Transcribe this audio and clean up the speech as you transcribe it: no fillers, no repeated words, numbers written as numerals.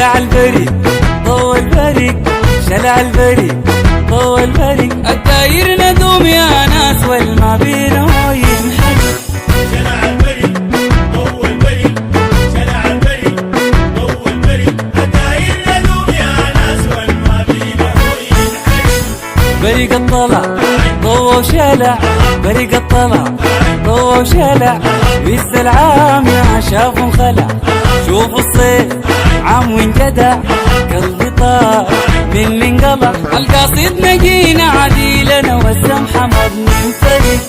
شلع البريق ضوى البريق، شلع البريق ضوى البريق، الداير ندوم يا ناس والما بينه ينحرق. شلع البريق ضوى البريق، شلع البريق ضوى البريق، الداير ندوم يا ناس والما بينه ينحرق. بريق الطلع ضوى وشلع، بريق الطلع ضوى وشلع، بس العام يا شاف انخلع. شوفوا الصيف عام وانجدع، قلبي طار من اللي انقلع. القصيد نجينا عديلنا والسمحة ما بننفرد.